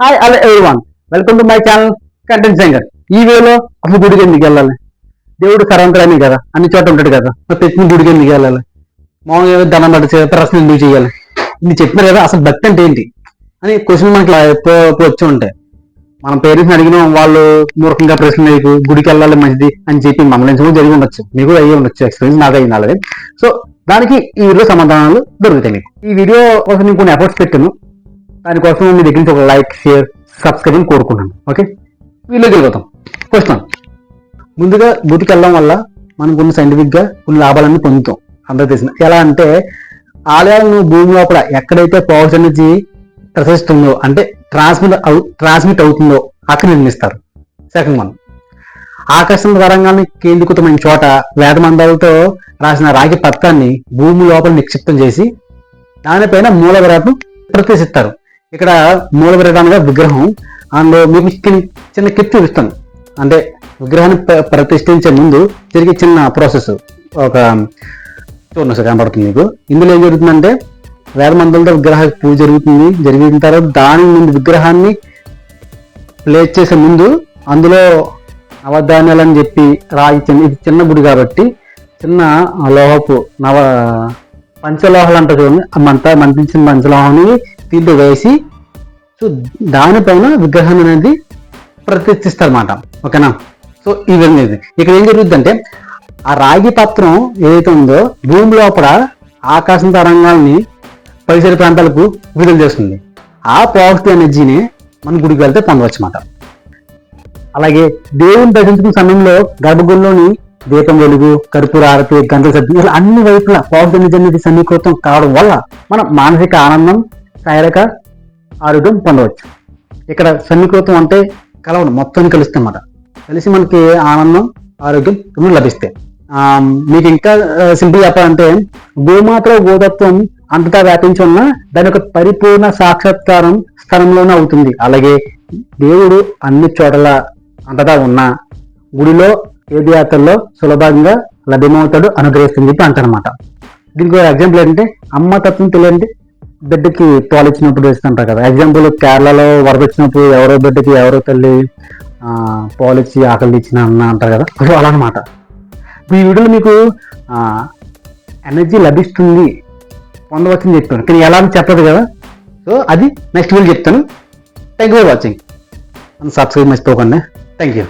Hi hello everyone, welcome to my channel content singer. ఈ వేలో అసలు గుడికి ఎందుకు వెళ్ళాలి? దేవుడు సర్వంతరాన్ని కదా, అన్ని చోట్ల ఉంటాడు కదా, తెచ్చిన గుడికి ఎందుకు వెళ్ళాలి? మామూలుగా దండం పట్టి ప్రశ్న ఎందుకు చేయాలి? ఇది చెప్పినారు కదా, అసలు భక్తి అంటే ఏంటి అని క్వశ్చన్ మనకి వచ్చి ఉంటాయి. మన పేరెంట్స్ని అడిగిన వాళ్ళు మూర్ఖంగా ప్రశ్న మీకు గుడికి వెళ్ళాలి మంచిది అని చెప్పి మమ్మల్ని జరిగి ఉండొచ్చు, మీకు అయ్యి ఉండొచ్చు, ఎక్స్పీరియన్స్ నాకు అయ్యింది అలాగే. సో దానికి ఈ వీడియో సమాధానాలు దొరుకుతాయి మీకు. ఈ వీడియో కోసం నేను కొన్ని ఎఫర్ట్స్ పెట్టాను, దానికోసం మీ దగ్గర నుంచి ఒక లైక్, షేర్, సబ్స్క్రైబ్ కోరుకున్నాను. ఓకే, వీడియోకి వెళ్ళిపోతాం. క్వశ్చన్, ముందుగా గుడికి వెళ్ళడం వల్ల మనం కొన్ని సైంటిఫిక్గా కొన్ని లాభాలన్నీ పొందుతాం. అందరూ తెలిసిన ఎలా అంటే, ఆలయాలను భూమి లోపల ఎక్కడైతే పవర్ ఎనర్జీ ప్రసరిస్తుందో అంటే ట్రాన్స్మిట్ అవుతుందో అక్కడ నిర్మిస్తారు. సెకండ్ వన్, ఆకర్షణ తరంగాన్ని కేంద్రీకృతమైన చోట వేదమందాలతో రాసిన రాగి పత్రాన్ని భూమి లోపల నిక్షిప్తం చేసి దానిపైన మూల విరాట్ను ప్రతిష్ఠిస్తారు. ఇక్కడ మూల విరాటంగా విగ్రహం, అండ్ మీకు చిన్న క్లిప్ చూపిస్తాను. అంటే విగ్రహాన్ని ప్రతిష్ఠించే ముందు జరిగే చిన్న ప్రాసెస్ ఒక చూడండి సార్, కనపడుతుంది మీకు. ఇందులో ఏం జరుగుతుందంటే, వేదమందులతో విగ్రహ పూజ జరుగుతుంది. జరిగిన తర్వాత దాని ముందు విగ్రహాన్ని ప్లేస్ చేసే ముందు అందులో నవధాన్యాలని చెప్పి రాగి, ఇది చిన్న గుడి కాబట్టి చిన్న లోహపు పంచలోహాలు అంటారు చూడండి, మంత్రించిన పంచలోహాన్ని దీంట్లో వేసి సో దానిపైన విగ్రహం అనేది ప్రతిష్ఠిస్తారన్నమాట. ఓకేనా? సో ఇవన్నీ ఇక్కడ ఏం జరుగుతుందంటే, ఆ రాగి పత్రం ఏదైతే ఉందో భూమి లోపల ఆకాశం తరంగాల్ని పరిసర ప్రాంతాలకు విడుదల చేస్తుంది. ఆ పాజిటివ్ ఎనర్జీని మనం గుడికి వెళ్తే పొందవచ్చు అన్నమాట. అలాగే దేవుని దర్శించుకున్న సమయంలో గర్భగుడిలోని దీపం వెలుగు, కర్పూర ఆరతి, గంటల శబ్దం, ఇలా అన్ని వైపులా పాజిటివ్ ఎనర్జీ అనేది సమీకృతం కావడం వల్ల మనం మానసిక ఆనందం, శారీరక ఆరోగ్యం పొందవచ్చు. ఇక్కడ సమీకృతం అంటే కలవడం, మొత్తం కలుస్తాయి అన్నమాట. కలిసి మనకి ఆనందం, ఆరోగ్యం రెండు లభిస్తాయి. మీకు ఇంకా సింపుల్ చెప్పాలంటే, భూమాతలో గోతత్వం అంతటా వ్యాపించి ఉన్న దాని యొక్క పరిపూర్ణ సాక్షాత్కారం స్థలంలోనే అవుతుంది. అలాగే దేవుడు అన్ని చోట్ల అంతటా ఉన్న గుడిలో తీర్థయాత్రల్లో సులభంగా లభ్యమవుతాడు, అనుగ్రహిస్తుంది చెప్పి అంటారనమాట. దీనికి ఎగ్జాంపుల్ ఏంటంటే, అమ్మ తత్వం తెలియండి బిడ్డకి పాలు ఇచ్చినప్పుడు వేస్తుంటారు కదా. ఎగ్జాంపుల్, కేరళలో వరద వచ్చినప్పుడు ఎవరో బిడ్డకి ఎవరో తల్లి పాలు ఇచ్చి ఆకలి ఇచ్చిన అన్న అంటారు కదా, అలా అనమాట. ఈ వీడియోలో మీకు ఎనర్జీ లభిస్తుంది, పొందవచ్చని చెప్తాను, కానీ ఎలా అని చెప్పదు కదా. సో అది నెక్స్ట్ వీడియో చెప్తాను. Thank you for watching. Subscribe మర్చిపోకండి. Thank you.